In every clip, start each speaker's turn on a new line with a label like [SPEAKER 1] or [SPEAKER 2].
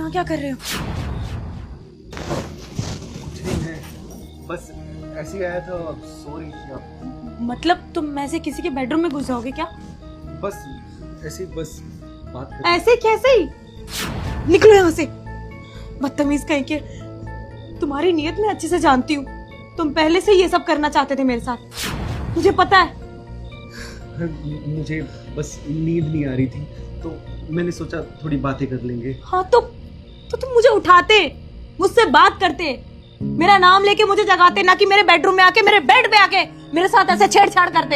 [SPEAKER 1] यहाँ क्या कर रहे हो?
[SPEAKER 2] कुछ नहीं है, बस ऐसे ही आया था। सो रही थी आप?
[SPEAKER 1] मतलब तुम ऐसे किसी के बेडरूम में घुस जाओगे क्या?
[SPEAKER 2] बस ऐसे ही, बस बात कर।
[SPEAKER 1] ऐसे कैसे ही? निकलो यहाँ से, बदतमीज कहीं के। तुम्हारी नीयत मैं अच्छे से जानती हूँ। तुम पहले से ये सब करना चाहते थे मेरे साथ, मुझे पता है।
[SPEAKER 2] मुझे बस नींद नहीं आ रही थी तो मैंने सोचा थोड़ी बातें कर लेंगे।
[SPEAKER 1] हाँ तो तुम मुझे उठाते, मुझसे बात करते, मेरा नाम लेके मुझे जगाते, ना कि मेरे बेडरूम में आके, मेरे बेड पे आके मेरे साथ ऐसे छेड़छाड़ करते।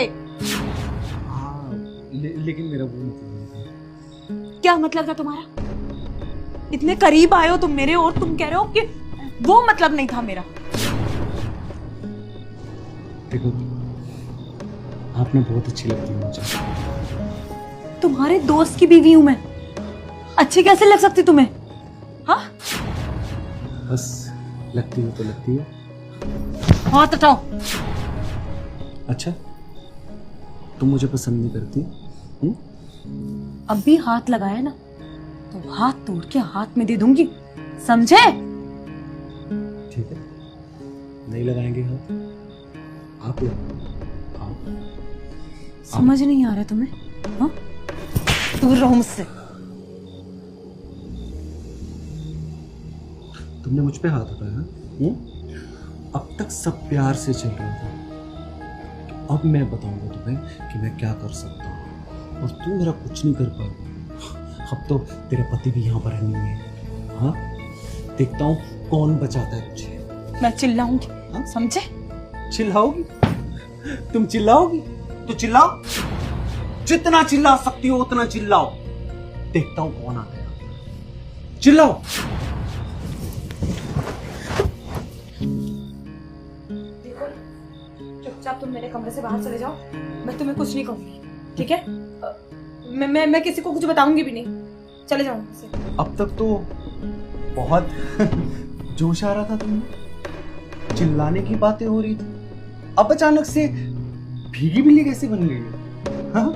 [SPEAKER 2] हाँ लेकिन मेरा वो मतलब।
[SPEAKER 1] क्या मतलब था तुम्हारा? इतने करीब आए हो तुम मेरे और तुम कह रहे हो कि वो मतलब नहीं था मेरा।
[SPEAKER 2] देखो आप ना बहुत अच्छी लगती है मुझे।
[SPEAKER 1] तुम्हारे दोस्त की बीवी हूं मैं, अच्छी कैसे लग सकती तुम्हें? हाँ
[SPEAKER 2] बस लगती हो तो लगती है।
[SPEAKER 1] हाथ हटाओ।
[SPEAKER 2] अच्छा तुम मुझे पसंद नहीं करती?
[SPEAKER 1] अब भी हाथ लगाया ना तो हाथ तोड़ के हाथ में दे दूंगी, समझे?
[SPEAKER 2] ठीक है, नहीं लगाएंगे हाथ, आप लगाओ।
[SPEAKER 1] समझ नहीं आ रहा तुम्हें? हाँ दूर रहो मुझसे।
[SPEAKER 2] तुमने मुझ पे हाथ उठाया? अब तक सब प्यार से चल रहा था, तो अब मैं बताऊंगा तुम्हें कि मैं क्या कर सकता हूँ और तुम मेरा कुछ नहीं कर पाओगे। अब तो तेरा पति भी यहाँ पर नहीं है। हाँ देखता हूँ कौन बचाता है तुझे।
[SPEAKER 1] मैं चिल्लाऊंगी,
[SPEAKER 2] हाँ?
[SPEAKER 1] समझे?
[SPEAKER 2] चिल्लाओगी? तुम चिल्लाओगी तो चिल्लाओ, जितना चिल्ला सकती हो उतना चिल्लाओ। देखता हूं कौन आता है। चिल्लाओ।
[SPEAKER 1] देखो चुपचाप तुम मेरे कमरे से बाहर चले जाओ, मैं तुम्हें कुछ नहीं कहूंगी, ठीक है? मैं किसी को कुछ बताऊंगी भी नहीं, चले जाओ यहाँ से।
[SPEAKER 2] अब तक तो बहुत जोश आ रहा था तुम्हें, चिल्लाने की बातें हो रही थी, अब अचानक से भीगी बिल्ली कैसे बन गई? हाँ?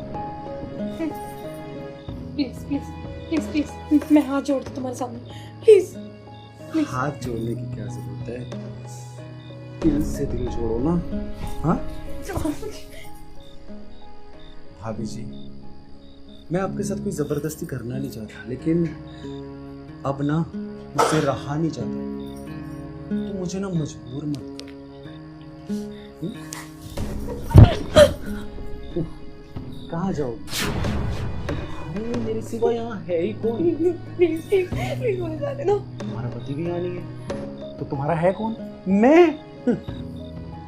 [SPEAKER 1] प्लीज प्लीज प्लीज प्लीज, मैं हाथ जोड़ती तुम्हारे सामने, प्लीज प्लीज।
[SPEAKER 2] हाथ जोड़ने की क्या जरूरत है? दिल से दिल जोड़ो ना। हाँ भाभी जी, मैं आपके साथ कोई जबरदस्ती करना नहीं चाहता, लेकिन अब ना मुझसे रहा नहीं जाता, तो मुझे ना मजबूर मत करो। कहाँ जाओ? अरे मेरे सिवा यहाँ है ही कौन?
[SPEAKER 1] प्लीज प्लीज मुझे जाने दो।
[SPEAKER 2] तुम्हारा पति भी यहाँ नहीं है तो तुम्हारा है कौन? मैं।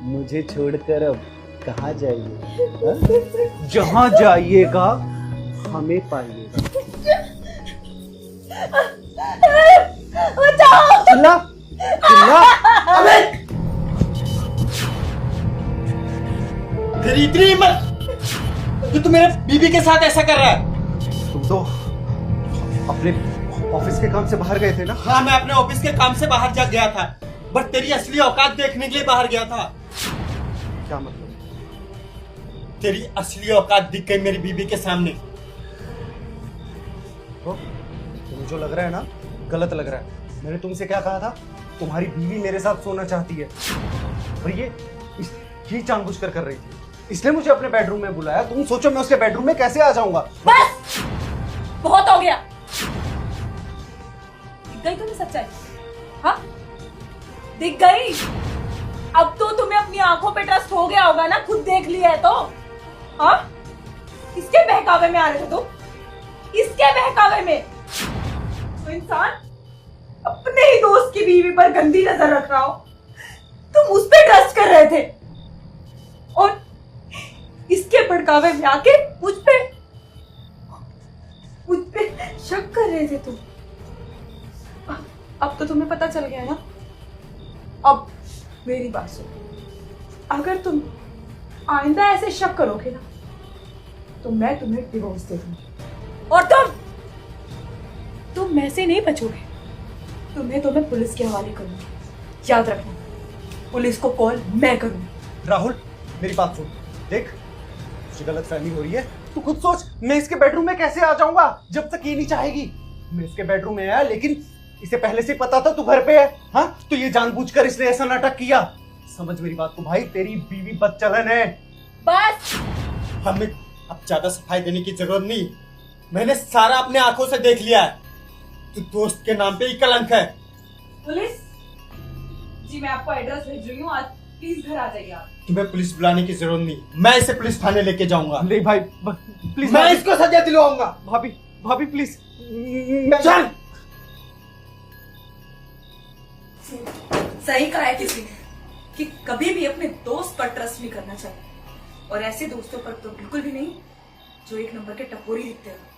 [SPEAKER 2] मुझे छोड़कर अब कहाँ जाइए? जहाँ जाइएगा हमें पाइएगा। चिल्ला चिल्ला।
[SPEAKER 3] तेरी इतनी हिम्मत कि तू मेरे बीबी के साथ ऐसा कर रहा है?
[SPEAKER 2] तुम तो अपने ऑफिस के काम से बाहर गए थे ना?
[SPEAKER 3] हाँ मैं अपने ऑफिस के काम से बाहर जा गया था, बट तेरी असली औकात देखने के लिए बाहर गया था।
[SPEAKER 2] क्या मतलब?
[SPEAKER 3] तेरी असली औकात दिख गई मेरी बीबी के सामने।
[SPEAKER 2] तुम्हें जो लग रहा है ना गलत लग रहा है। मैंने तुमसे क्या कहा था? तुम्हारी बीवी मेरे साथ सोना चाहती है और ये जानबूझकर कर रही थी, इसलिए मुझे अपने बेडरूम में बुलाया। तुम सोचो मैं उसके बेडरूम में कैसे आ जाऊंगा?
[SPEAKER 1] बस बहुत हो गया, दिख गई तुम्हें सच्चाई? हाँ दिख गई? अब तो तुम्हें अपनी आंखों पे ट्रस्ट हो गया होगा ना, खुद देख लिया है तो। हाँ किसके बहकावे में आ रहे थे तुम? किसके बहकावे में? तो इंसान अपने ही दोस्त की बीवी पर गंदी नजर रख रहा हो, तुम उस पर ट्रस्ट कर रहे थे और इसके भड़कावे में आके मुझ पे शक कर रहे थे तुम। अब तो तुम्हें पता चल गया ना। अब मेरी बात सुनो, अगर तुम आइंदा ऐसे शक करोगे ना तो मैं तुम्हें डिवोर्स दे दूंगी और तुम मैं से नहीं बचोगे। तुम्हें तो मैं पुलिस के हवाले करूंगी, याद रखना। पुलिस को कॉल मैं करूंगी।
[SPEAKER 2] राहुल मेरी बात सुन, देख तुझे गलतफहमी हो रही है। तू खुद सोच, मैं इसके बेडरूम में कैसे आ जाऊंगा जब तक ये नहीं चाहेगी। मैं इसके बेडरूम में आया, लेकिन इसे पहले से पता था तू घर पे है? हाँ, तो ये जानबूझकर इसने ऐसा नाटक किया। समझ मेरी बात को भाई, तेरी बीवी बदचलन है।
[SPEAKER 1] बस।
[SPEAKER 3] हमें अब ज्यादा सफाई देने की जरूरत नहीं, मैंने सारा अपने आंखों से देख लिया है। तू दोस्त के नाम पे ही कलंक है।
[SPEAKER 1] पुलिस जी, मैं आपको एड्रेस भेज रही हूँ, आज प्लीज घर आ जाइए आप।
[SPEAKER 3] तुम्हें पुलिस बुलाने की जरूरत नहीं, मैं इसे पुलिस थाने लेके जाऊंगा।
[SPEAKER 2] नहीं भाई, प्लीज
[SPEAKER 3] मैं इसको सजा दिलवाऊंगा।
[SPEAKER 2] भाभी, भाभी प्लीज।
[SPEAKER 3] चल।
[SPEAKER 1] सही कहा है किसी ने कि कभी भी अपने दोस्त पर ट्रस्ट नहीं करना चाहिए, और ऐसे दोस्तों पर तो बिल्कुल भी नहीं जो एक नंबर के टपोरी दिखते हैं।